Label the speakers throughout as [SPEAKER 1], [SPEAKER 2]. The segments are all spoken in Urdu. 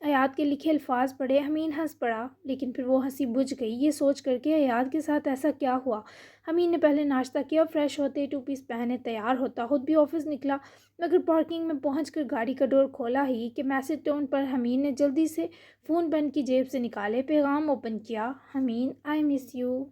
[SPEAKER 1] حیات کے لکھے الفاظ پڑھے۔ امین ہنس پڑا، لیکن پھر وہ ہنسی بجھ گئی، یہ سوچ کر کہ حیات کے ساتھ ایسا کیا ہوا۔ امین نے پہلے ناشتہ کیا اور فریش ہوتے 2 پیس پہنے تیار ہوتا خود بھی آفس نکلا، مگر پارکنگ میں پہنچ کر گاڑی کا ڈور کھولا ہی کہ میسج ٹون پر امین نے جلدی سے فون بند کی جیب سے نکالے پیغام اوپن کیا۔ امین، آئی مس یو۔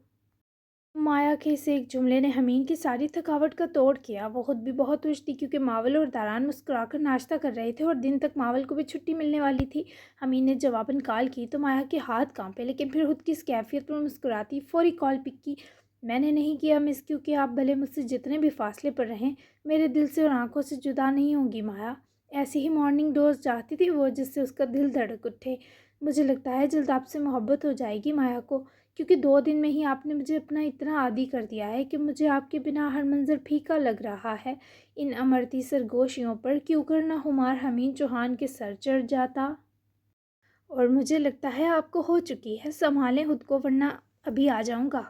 [SPEAKER 1] مایا کے اس ایک جملے نے حمین کی ساری تھکاوٹ کا توڑ کیا۔ وہ خود بھی بہت خوش تھی کیونکہ ماول اور داران مسکرا کر ناشتہ کر رہے تھے اور دن تک ماول کو بھی چھٹی ملنے والی تھی۔ حمین نے جواباً کال کی تو مایا کے ہاتھ کانپے، لیکن پھر خود کی اس کیفیت پر مسکراتی فوری کال پک کی۔ میں نے نہیں کیا مس، کیونکہ آپ بھلے مجھ سے جتنے بھی فاصلے پر رہیں میرے دل سے اور آنکھوں سے جدا نہیں ہوں گی مایا۔ ایسی ہی مارننگ ڈوز چاہتی تھی وہ جس سے اس کا دل دھڑک اٹھے۔ مجھے لگتا ہے جلد آپ سے محبت ہو جائے گی مایا کو، کیونکہ 2 دن میں ہی آپ نے مجھے اپنا اتنا عادی کر دیا ہے کہ مجھے آپ کے بنا ہر منظر پھیکا لگ رہا ہے۔ ان امرتی سرگوشیوں پر کیوں کرنا خمار حمین چوہان کے سر چڑھ جاتا۔ اور مجھے لگتا ہے آپ کو ہو چکی ہے، سنبھالیں خود کو ورنہ ابھی آ جاؤں گا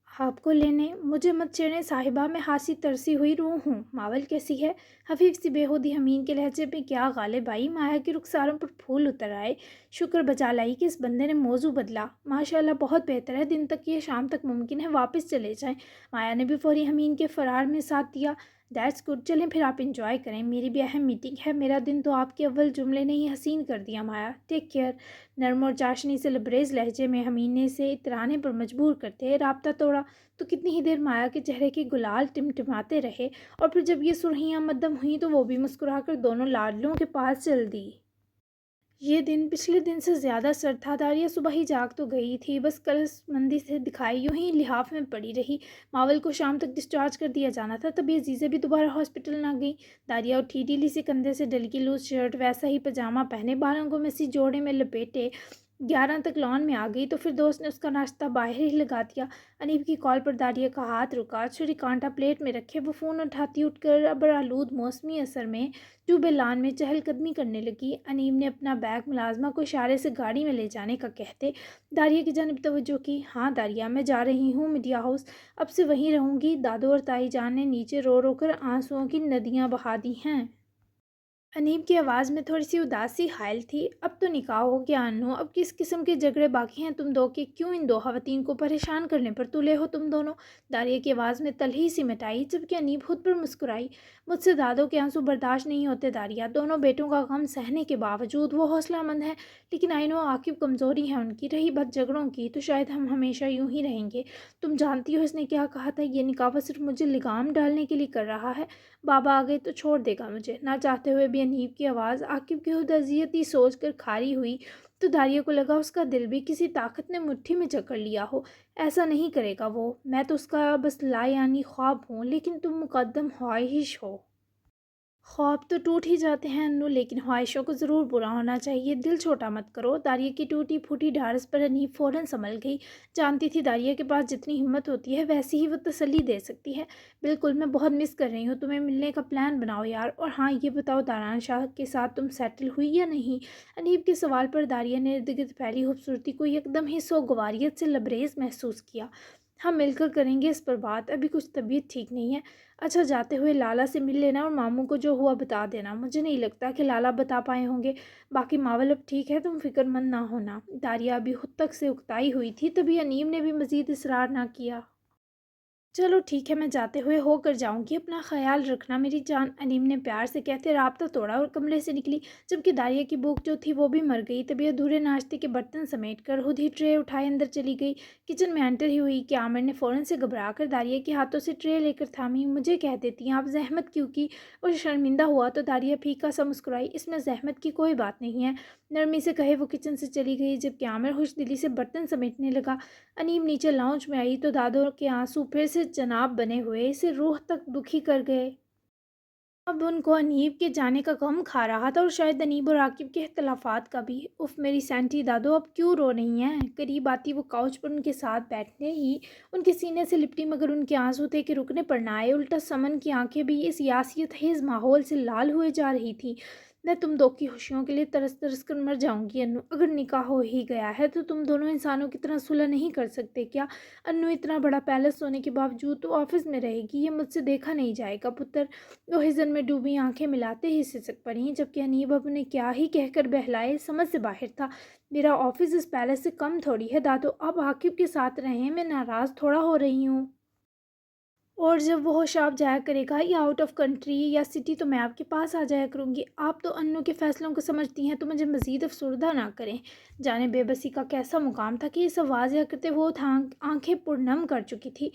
[SPEAKER 1] آپ کو لینے۔ مجھے مت چھیڑیں صاحبہ، میں ہاسی ترسی ہوئی روح ہوں۔ ماول کیسی ہے؟ خفیف سی بے خودی حمین کے لہجے میں کیا غالب آئی۔ مایا کے رخساروں پر پھول اتر آئے۔ شکر بجا لائی کہ اس بندے نے موضوع بدلا۔ ماشاء اللہ بہت بہتر ہے، دن تک یا شام تک ممکن ہے واپس چلے جائیں۔ مایا نے بھی فوری حمین کے فرار میں ساتھ دیا۔ دیٹس گڈ، چلیں پھر آپ انجوائے کریں، میری بھی اہم میٹنگ ہے۔ میرا دن تو آپ کے اول جملے نے ہی حسین کر دیا مایا، ٹیک کیئر۔ نرم اور چاشنی سے لبریز لہجے میں حمین نے اسے اترانے پر مجبور کرتے رابطہ توڑا تو کتنی ہی دیر مایا کے چہرے کے گلال ٹمٹماتے رہے، اور پھر جب یہ سرخیاں مدھم ہوئیں تو وہ بھی مسکرا کر دونوں لاڈلوں کے پاس چل دی۔ یہ دن پچھلے دن سے زیادہ سرد تھا۔ داریہ صبح ہی جاگ تو گئی تھی، بس کلس مندی سے دکھائی یوں ہی لحاف میں پڑی رہی۔ ماول کو شام تک ڈسچارج کر دیا جانا تھا، تبھی عزیزیں بھی دوبارہ ہاسپٹل نہ گئیں۔ داریہ اٹھی، ڈھیلی سی کندھے سے ڈلکی لوز شرٹ، ویسا ہی پاجامہ پہنے، بالوں کو میسی جوڑے میں لپیٹے 11 تک لان میں آ گئی تو پھر دوست نے اس کا ناشتہ باہر ہی لگا دیا۔ انیب کی کال پر داریہ کا ہاتھ رکا، چھری کانٹا پلیٹ میں رکھے وہ فون اٹھاتی اٹھ کر ابرآلود موسمی اثر میں ٹیوبے لان میں چہل قدمی کرنے لگی۔ انیب نے اپنا بیگ ملازمہ کو اشارے سے گاڑی میں لے جانے کا کہتے داریہ کی جانب توجہ کی۔ ہاں داریہ، میں جا رہی ہوں میڈیا ہاؤس، اب سے وہیں رہوں گی۔ دادو اور تائی جان نے نیچے رو رو کر آنسوؤں کی ندیاں بہا دی ہیں۔ انیب کی آواز میں تھوڑی سی اداسی حائل تھی۔ اب تو نکاح ہو گیا انو، اب کس قسم کے جھگڑے باقی ہیں تم دو کے؟ کیوں ان 2 خواتین کو پریشان کرنے پر تلے ہو تم دونوں؟ داریہ کی آواز میں تلخی سی مٹائی، جبکہ انیب خود پر مسکرائی۔ مجھ سے دادو کے آنسو برداشت نہیں ہوتے داریہ، دونوں بیٹوں کا غم سہنے کے باوجود وہ حوصلہ مند ہے، لیکن آئی نو عاقب کمزوری ہے ان کی۔ رہی بات جھگڑوں کی تو شاید ہم ہمیشہ یوں ہی رہیں گے۔ تم جانتی ہو اس نے کیا کہا تھا، یہ نکاح وہ صرف مجھے لگام ڈالنے کے لیے کر رہا ہے، بابا آ گئے تو چھوڑ دے گا مجھے۔ نہ چاہتے ہوئے بھی انیب کی آواز عاقب کی خود اذیتی سوچ کر کھاری ہوئی تو داریہ کو لگا اس کا دل بھی کسی طاقت نے مٹھی میں جکڑ لیا ہو۔ ایسا نہیں کرے گا وہ، میں تو اس کا بس لایعنی خواب ہوں، لیکن تم مقدم خواہش ہو۔ خواب تو ٹوٹ ہی جاتے ہیں انو، لیکن خواہشوں کو ضرور پورا ہونا چاہیے، دل چھوٹا مت کرو۔ داریہ کی ٹوٹی پھوٹی ڈھارس پر انیب فوراً سنبھل گئی۔ جانتی تھی داریہ کے پاس جتنی ہمت ہوتی ہے ویسی ہی وہ تسلی دے سکتی ہے۔ بالکل، میں بہت مس کر رہی ہوں تمہیں، ملنے کا پلان بناؤ یار۔ اور ہاں یہ بتاؤ داران شاہ کے ساتھ تم سیٹل ہوئی یا نہیں؟ انیب کے سوال پر داریہ نے ارد گرد پھیلی خوبصورتی کو یکدم ہی سوگواریت سے لبریز محسوس کیا۔ ہم مل کر کریں گے اس پر بات، ابھی کچھ طبیعت ٹھیک نہیں ہے۔ اچھا جاتے ہوئے لالا سے مل لینا اور ماموں کو جو ہوا بتا دینا۔ مجھے نہیں لگتا کہ لالا بتا پائے ہوں گے، باقی ماول اب ٹھیک ہے، تم فکر مند نہ ہونا۔ داریہ ابھی خود تک سے اکتائی ہوئی تھی، تبھی انیب نے بھی مزید اصرار نہ کیا۔ چلو ٹھیک ہے، میں جاتے ہوئے ہو کر جاؤں گی، اپنا خیال رکھنا میری جان، انیب نے پیار سے کہتے رابطہ توڑا اور کمرے سے نکلی، جبکہ داریہ کی بھوک جو تھی وہ بھی مر گئی۔ تبھی ادھورے ناشتے کے برتن سمیٹ کر خود ہی ٹرے اٹھائے اندر چلی گئی۔ کچن میں انٹر ہی ہوئی کہ عامر نے فوراً سے گھبرا کر داریہ کے ہاتھوں سے ٹرے لے کر تھامی۔ مجھے کہہ دیتی آپ زحمت کیوں کی؟ اور شرمندہ ہوا تو داریہ پھیکا سا مسکرائی، اس میں زحمت کی کوئی بات نہیں ہے، نرمی سے کہے وہ کچن سے چلی گئی، جبکہ عامر خوش دلی سے برتن سمیٹنے لگا۔ انیب نیچے لاؤنج میں آئی تو دادو کے آنسو پھر سے جناب بنے ہوئے اسے روح تک دکھی کر گئے۔ اب ان کو انیب کے جانے کا غم کھا رہا تھا، اور شاید انیب اور عاقب کے اختلافات کا بھی۔ اف میری سینٹی دادو اب کیوں رو رہی ہیں؟ قریب آتی وہ کاؤچ پر ان کے ساتھ بیٹھنے ہی ان کے سینے سے لپٹی، مگر ان کے آنسو تھے کہ رکنے پر نہ آئے، الٹا سمن کی آنکھیں بھی اس یاسیت خیز ماحول سے لال ہوئے جا رہی تھیں۔ میں تم دو کی خوشیوں کے لیے ترس ترس کر مر جاؤں گی انو۔ اگر نکاح ہو ہی گیا ہے تو تم دونوں انسانوں کی طرح صلح نہیں کر سکتے کیا؟ انو، اتنا بڑا پیلس ہونے کے باوجود تو آفس میں رہے گی، یہ مجھ سے دیکھا نہیں جائے گا پتر۔ وہ حزن میں ڈوبی آنکھیں ملاتے ہی سسک پڑیں، جبکہ انیب اب انہیں کیا ہی کہہ کر بہلائے، سمجھ سے باہر تھا۔ میرا آفس اس پیلس سے کم تھوڑی ہے دادو، آپ عاقب کے ساتھ رہیں، میں ناراض تھوڑا ہو رہی ہوں۔ اور جب وہ ہوش آپ جایا کرے گا یا آؤٹ آف کنٹری یا سٹی تو میں آپ کے پاس آ جایا کروں گی۔ آپ تو انو کے فیصلوں کو سمجھتی ہیں تو مجھے مزید افسردہ نہ کریں۔ جانے بے بسی کا کیسا مقام تھا کہ یہ سب واضح کرتے وہ آنکھیں پرنم کر چکی تھی۔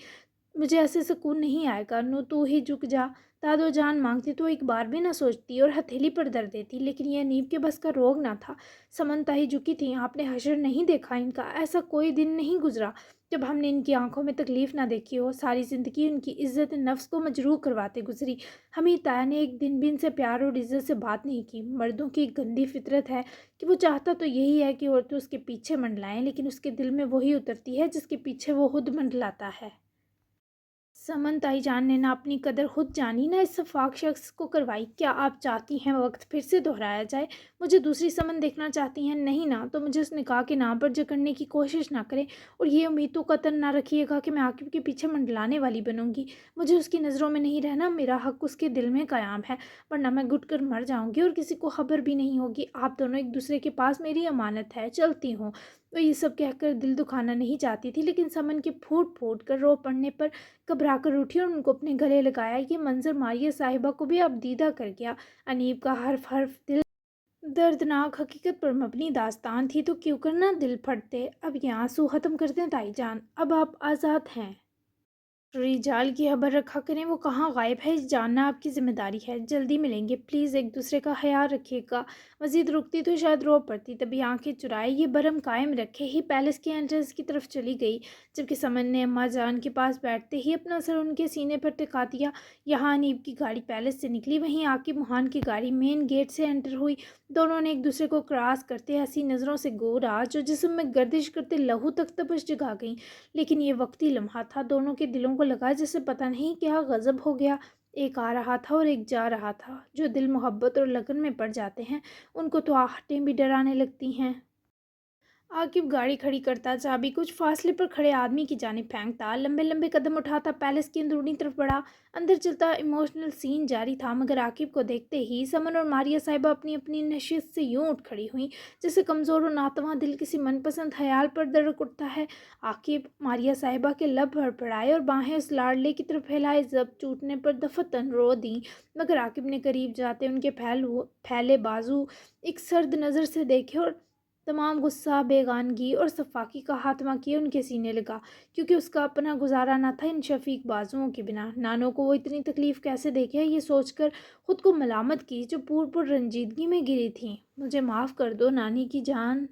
[SPEAKER 1] مجھے ایسے سکون نہیں آئے گا انو، تو ہی جھک جا۔ دادو جان مانگتی تو ایک بار بھی نہ سوچتی اور ہتھیلی پر در دیتی، لیکن یہ نیب کے بس کا روگ نہ تھا۔ سمنتا ہی جھکی تھی، آپ نے حشر نہیں دیکھا ان کا، ایسا کوئی دن نہیں گزرا جب ہم نے ان کی آنکھوں میں تکلیف نہ دیکھی ہو۔ ساری زندگی ان کی عزت نفس کو مجروح کرواتے گزری۔ ہمیں تایا نے ایک دن بھی ان سے پیار اور عزت سے بات نہیں کی۔ مردوں کی ایک گندی فطرت ہے کہ وہ چاہتا تو یہی ہے کہ عورتیں اس کے پیچھے منڈلائیں، لیکن اس کے دل میں وہی اترتی ہے جس کے پیچھے وہ خود منڈلاتا ہے۔ سمن تائی جان نے نہ اپنی قدر خود جانی، نہ اس شفاق شخص کو کروائی۔ کیا آپ چاہتی ہیں وقت پھر سے دہرایا جائے؟ مجھے دوسری سمن دیکھنا چاہتی ہیں؟ نہیں نا، تو مجھے اس نکاح کے نام پر جکڑنے کی کوشش نہ کریں، اور یہ امید تو قطعاً نہ رکھیے گا کہ میں عاقب کے پیچھے منڈلانے والی بنوں گی۔ مجھے اس کی نظروں میں نہیں رہنا، میرا حق اس کے دل میں قیام ہے، ورنہ میں گھٹ کر مر جاؤں گی اور کسی کو خبر بھی نہیں ہوگی۔ آپ دونوں ایک دوسرے کے پاس میری امانت ہے، چلتی ہوں۔ وہ یہ سب کہہ کر دل دکھانا نہیں چاہتی تھی، لیکن سمن کے پھوٹ پھوٹ کر رو پڑنے پر گھبرا کر اٹھی اور ان کو اپنے گلے لگایا۔ یہ منظر ماریہ صاحبہ کو بھی اب دیدہ کر گیا۔ انیب کا حرف حرف دل دردناک حقیقت پر مبنی داستان تھی، تو کیوں کرنا دل پھٹتے۔ اب یہ آنسو ختم کر دیں تائی جان، اب آپ آزاد ہیں۔ رجال کی خبر رکھا کریں، وہ کہاں غائب ہے، جاننا آپ کی ذمہ داری ہے۔ جلدی ملیں گے، پلیز ایک دوسرے کا خیال رکھیے گا۔ مزید رکتی تو شاید رو پڑتی، تبھی آنکھیں چرائے یہ برہم قائم رکھے ہی پیلس کی انٹرنس کی طرف چلی گئی، جبکہ سمن نے اماں جان کے پاس بیٹھتے ہی اپنا سر ان کے سینے پر ٹکا دیا۔ یہاں انیب کی گاڑی پیلس سے نکلی، وہیں عاقب موہان کی گاڑی مین گیٹ سے انٹر ہوئی۔ دونوں نے ایک دوسرے کو کراس کرتے ہنسی نظروں سے گورا جو جسم میں گردش کرتے لہو تک تپش جگا گئیں، لیکن یہ وقتی لمحہ تھا، دونوں کے دلوں کو لگا جیسے پتہ نہیں کیا غضب ہو گیا۔ ایک آ رہا تھا اور ایک جا رہا تھا۔ جو دل محبت اور لگن میں پڑ جاتے ہیں ان کو تو آہٹیں بھی ڈرانے لگتی ہیں۔ عاقب گاڑی کھڑی کرتا چابی کچھ فاصلے پر کھڑے آدمی کی جانب پھینکتا، لمبے لمبے قدم اٹھاتا پیلس کی اندرونی طرف بڑھا۔ اندر چلتا ایموشنل سین جاری تھا، مگر عاقب کو دیکھتے ہی سمن اور ماریہ صاحبہ اپنی اپنی نشست سے یوں اٹھ کھڑی ہوئیں جیسے کمزور و ناتواں دل کسی من پسند خیال پر دڑک اٹھتا ہے۔ عاقب ماریہ صاحبہ کے لب بھڑبڑائے اور باہیں اس لاڈلے کی طرف پھیلائے، ضبط ٹوٹنے پر دفتن رو دیں، مگر عاقب نے قریب جاتے ان کے پھیلے بازو ایک سرد نظر سے دیکھے اور تمام غصہ، بیگانگی اور صفاقی کا خاتمہ کیے ان کے سینے لگا، کیونکہ اس کا اپنا گزارا نہ تھا ان شفیق بازوؤں کے بنا۔ نانوں کو وہ اتنی تکلیف کیسے دیکھے، یہ سوچ کر خود کو ملامت کی جو پر رنجیدگی میں گری تھیں۔ مجھے معاف کر دو نانی کی جان،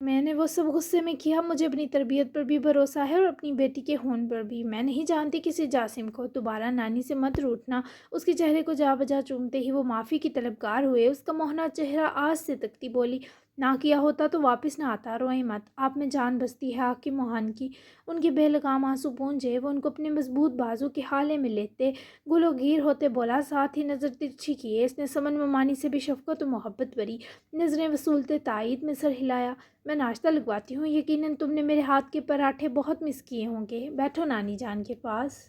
[SPEAKER 1] میں نے وہ سب غصے میں کیا۔ مجھے اپنی تربیت پر بھی بھروسہ ہے اور اپنی بیٹی کے خون پر بھی۔ میں نہیں جانتی کسی جاسم کو۔ دوبارہ نانی سے مت روٹنا۔ اس کے چہرے کو جا بجا چومتے ہی وہ معافی کی طلبگار ہوئے۔ اس کا موہنا چہرہ آج سے تکتی، بولی، نہ کیا ہوتا تو واپس نہ آتا، روئیں مت، آپ میں جان بستی ہے حاکم موہان کی۔ ان کے بے لگام آنسو پونجے وہ ان کو اپنے مضبوط بازو کے حالے میں لیتے گل و گیر ہوتے بولا، ساتھ ہی نظر ترچھی کیے اس نے سمن ممانی سے بھی شفقت و محبت بری نظریں وصولتے تائید میں سر ہلایا۔ میں ناشتہ لگواتی ہوں، یقیناً تم نے میرے ہاتھ کے پراٹھے بہت مس کیے ہوں گے، بیٹھو نانی جان کے پاس۔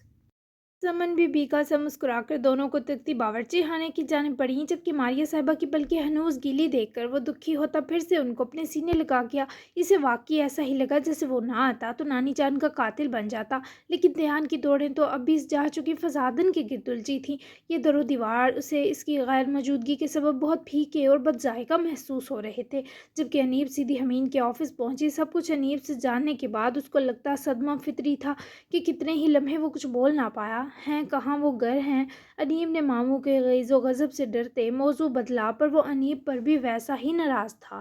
[SPEAKER 1] سمن بھی بیکا سا مسکرا کر دونوں کو تکتی باورچی خانے کی جانب بڑھیں، جبکہ ماریہ صاحبہ کی پلکیں ہنوز گیلی دیکھ کر وہ دکھی ہوتا پھر سے ان کو اپنے سینے لگا گیا۔ اسے واقعی ایسا ہی لگا جیسے وہ نہ آتا تو نانی جان کا قاتل بن جاتا، لیکن دھیان کی دوڑیں تو اب بھی اس جا چکی فسادن کے گرد الجھی تھیں۔ یہ در و دیوار اسے اس کی غیر موجودگی کے سبب بہت پھیکے اور بد ذائقہ محسوس ہو رہے تھے۔ جبکہ انیب سیدھی حمین کے آفس پہنچی، سب کچھ انیب سے جاننے کے بعد اس کو لگتا صدمہ فطری تھا کہ کتنے ہی لمحے وہ کچھ بول نہ پایا۔ ہیں کہاں وہ گر ہیں؟ انیب نے ماموں کے غیظ و غضب سے ڈرتے موضوع بدلا، پر وہ انیب پر بھی ویسا ہی ناراض تھا۔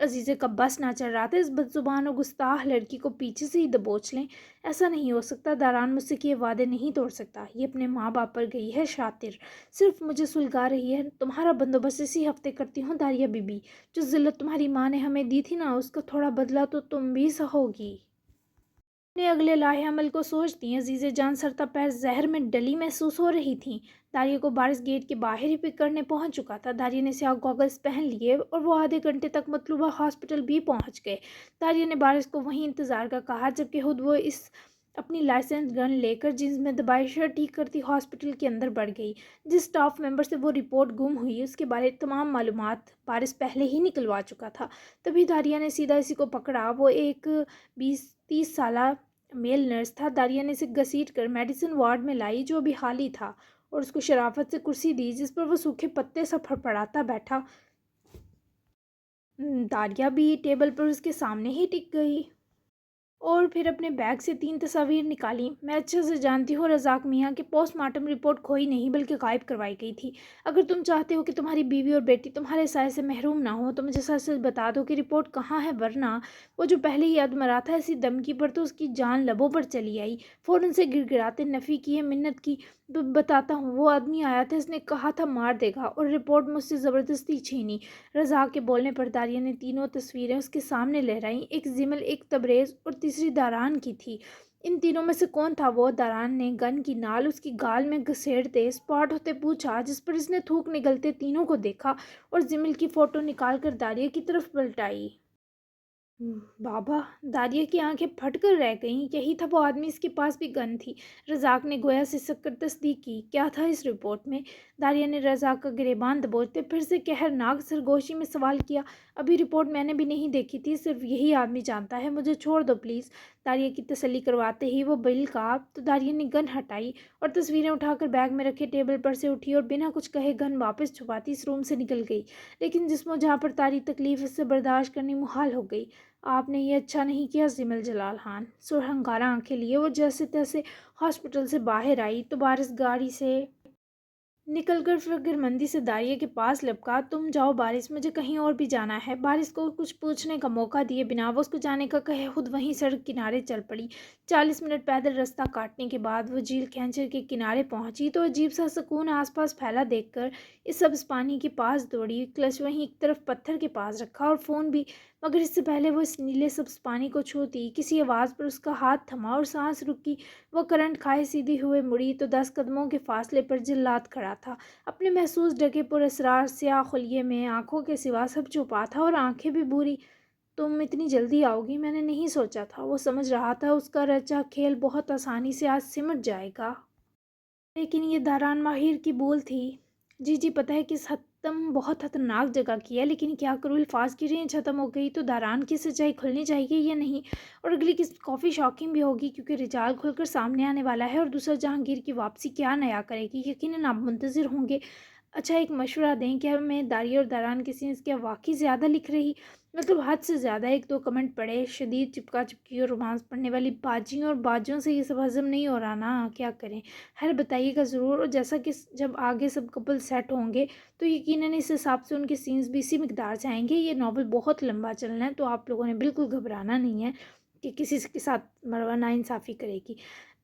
[SPEAKER 1] عزیزے کا بس نہ چل رہا تھا اس بدزبان اور گستاخ لڑکی کو پیچھے سے ہی دبوچ لیں۔ ایسا نہیں ہو سکتا، داران مجھ سے کیے وعدے نہیں توڑ سکتا۔ یہ اپنے ماں باپ پر گئی ہے شاطر، صرف مجھے سلگا رہی ہے۔ تمہارا بندوبست اسی ہفتے کرتی ہوں داریہ بی بی۔ جو ذلت تمہاری ماں نے ہمیں دی تھی نا، اس کا تھوڑا بدلہ تو تم بھی سہو گی۔ اپنے اگلے لاہے عمل کو سوچتی عزیزِ جان سرتا پیر زہر میں ڈلی محسوس ہو رہی تھیں۔ داریہ کو بارش گیٹ کے باہر ہی پک کرنے پہنچ چکا تھا۔ داریہ نے سیاہ گوگلز پہن لیے اور وہ آدھے گھنٹے تک مطلوبہ ہاسپٹل بھی پہنچ گئے۔ داریہ نے بارش کو وہیں انتظار کا کہا جبکہ خود وہ اپنی لائسنس گن لے کر جینز میں دبائی شرٹ ٹھیک کرتی ہاسپٹل کے اندر بڑھ گئی۔ جس اسٹاف ممبر سے وہ رپورٹ گم ہوئی اس کے بارے تمام معلومات بارش پہلے ہی نکلوا چکا تھا۔ تبھی داریہ نے سیدھا اسی کو پکڑا۔ وہ ایک 20-30 سالہ میل نرس تھا۔ داریہ نے اسے گھسیٹ کر میڈیسن وارڈ میں لائی جو ابھی خالی تھا اور اس کو شرافت سے کرسی دی جس پر وہ سوکھے پتے سا پھڑپڑاتا بیٹھا۔ داریہ بھی ٹیبل پر اس کے سامنے ہی ٹک گئی اور پھر اپنے بیگ سے 3 تصاویر نکالیں۔ میں اچھے سے جانتی ہوں رزاق میاں کہ پوسٹ مارٹم رپورٹ کھوئی نہیں بلکہ غائب کروائی گئی تھی۔ اگر تم چاہتے ہو کہ تمہاری بیوی اور بیٹی تمہارے سائے سے محروم نہ ہو تو مجھے سچ سچ بتا دو کہ رپورٹ کہاں ہے، ورنہ وہ جو پہلے ہی ادمرا تھا اسی دھمکی پر تو اس کی جان لبوں پر چلی آئی۔ فوراً سے گڑ گڑاتے نفی کیے، منت کی، بتاتا ہوں وہ آدمی آیا تھا، اس نے کہا تھا مار دے گا، اور رپورٹ مجھ سے زبردستی چھینی۔ رزاق کے بولنے پر داریہ نے تینوں تصویریں اس کے سامنے لہرائیں، ایک زمل، ایک تبریز اور تیسری داران کی تھی۔ ان تینوں میں سے کون تھا وہ؟ داران نے گن کی نال اس کی گال میں گھسیڑتے اسپاٹ ہوتے پوچھا، جس پر اس نے تھوک نگلتے تینوں کو دیکھا اور زمل کی فوٹو نکال کر داریہ کی طرف پلٹائی۔ بابا! داریہ کی آنکھیں پھٹ کر رہ گئیں۔ یہی تھا وہ آدمی، اس کے پاس بھی گن تھی۔ رزاق نے گویا سسک کر تصدیق کی۔ کیا تھا اس رپورٹ میں؟ داریہ نے رزاق کا گریبان دبوچتے پھر سے قہرناک سرگوشی میں سوال کیا۔ ابھی رپورٹ میں نے بھی نہیں دیکھی تھی، صرف یہی آدمی جانتا ہے، مجھے چھوڑ دو پلیز۔ داریہ کی تسلی کرواتے ہی وہ بل کا تو داریہ نے گن ہٹائی اور تصویریں اٹھا کر بیگ میں رکھے ٹیبل پر سے اٹھی اور بنا کچھ کہے گن واپس چھپاتی اس روم سے نکل گئی۔ لیکن جسم و جہاں پر طاری تکلیف اس سے برداشت کرنی محال ہو گئی۔ آپ نے یہ اچھا نہیں کیا زمل جلال خان۔ سرہنگارہ آنکھیں لیے وہ جیسے تیسے ہاسپٹل سے باہر آئی تو بارش گاڑی سے نکل کر فکر مندی سے داریہ کے پاس لپکا۔ تم جاؤ بارش، مجھے کہیں اور بھی جانا ہے۔ بارش کو کچھ پوچھنے کا موقع دیے بنا وہ اس کو جانے کا کہے خود وہیں سڑک کنارے چل پڑی۔ 40 منٹ پیدل رستہ کاٹنے کے بعد وہ جھیل کھینچر کے کنارے پہنچی تو عجیب سا سکون آس پاس پھیلا دیکھ کر اس سبز پانی کے پاس دوڑی، کلچ وہیں ایک طرف پتھر کے پاس رکھا اور فون بھی، مگر اس سے پہلے وہ اس نیلے سبز پانی کو چھوتی کسی آواز پر اس کا ہاتھ تھما اور سانس رکی۔ وہ کرنٹ کھائے سیدھی ہوئے مڑی تو 10 قدموں کے فاصلے پر جلاد کھڑا تھا، اپنے محسوس ڈھکے پر اسرار سیاہ خلیے میں آنکھوں کے سوا سب چھپا تھا اور آنکھیں بھی بھوری۔ تم اتنی جلدی آؤ گی میں نے نہیں سوچا تھا۔ وہ سمجھ رہا تھا اس کا رچا کھیل بہت آسانی سے آج سمٹ جائے گا، لیکن یہ داران ماہر کی بول تھی۔ جی پتہ ہے کہ ختم بہت خطرناک جگہ کی ہے، لیکن کیا کروں، الفاظ کی رینج ختم ہو گئی۔ تو داران کی سچائی کھلنی چاہیے یا نہیں؟ اور اگلی قسط کافی شاکنگ بھی ہوگی کیونکہ رجال کھل کر سامنے آنے والا ہے اور دوسرا جہانگیر کی واپسی کیا نیا کرے گی، یقیناً آپ منتظر ہوں گے۔ اچھا ایک مشورہ دیں، کیا میں داریہ اور داران کے سینس کیا واقعی زیادہ لکھ رہی، مطلب حد سے زیادہ؟ 1-2 کمنٹ پڑھے، شدید چپکا چپکی اور رومانس پڑھنے والی باجیوں اور باجوں سے یہ سب ہضم نہیں ہو رہا نا، کیا کریں؟ خیر بتائیے گا ضرور، اور جیسا کہ جب آگے سب کپل سیٹ ہوں گے تو یقیناً اس حساب سے ان کے سینس بھی اسی مقدار سے آئیں گے۔ یہ ناول بہت لمبا چلنا ہے تو آپ لوگوں نے بالکل گھبرانا نہیں ہے کہ کسی کے ساتھ مروہ ناانصافی کرے گی۔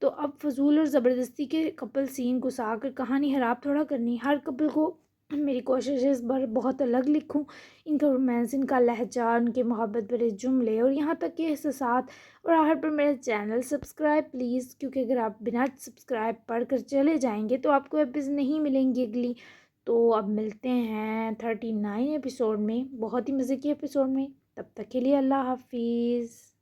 [SPEAKER 1] تو اب فضول اور زبردستی کے کپل سین گھسا کر کہانی خراب تھوڑا کرنی۔ ہر کپل کو میری کوشش ہے اس بار بہت الگ لکھوں، ان کا رومانس، ان کا لہجہ، ان کے محبت بھرے جملے اور یہاں تک کہ احساسات۔ اور آخر پر میرا چینل سبسکرائب پلیز، کیونکہ اگر آپ بنا سبسکرائب پڑھ کر چلے جائیں گے تو آپ کو ایپیز نہیں ملیں گی اگلی۔ تو اب ملتے ہیں 39 ایپیسوڈ میں، بہت ہی مزے کے ایپیسوڈ میں۔ تب تک کے لیے اللہ حافظ۔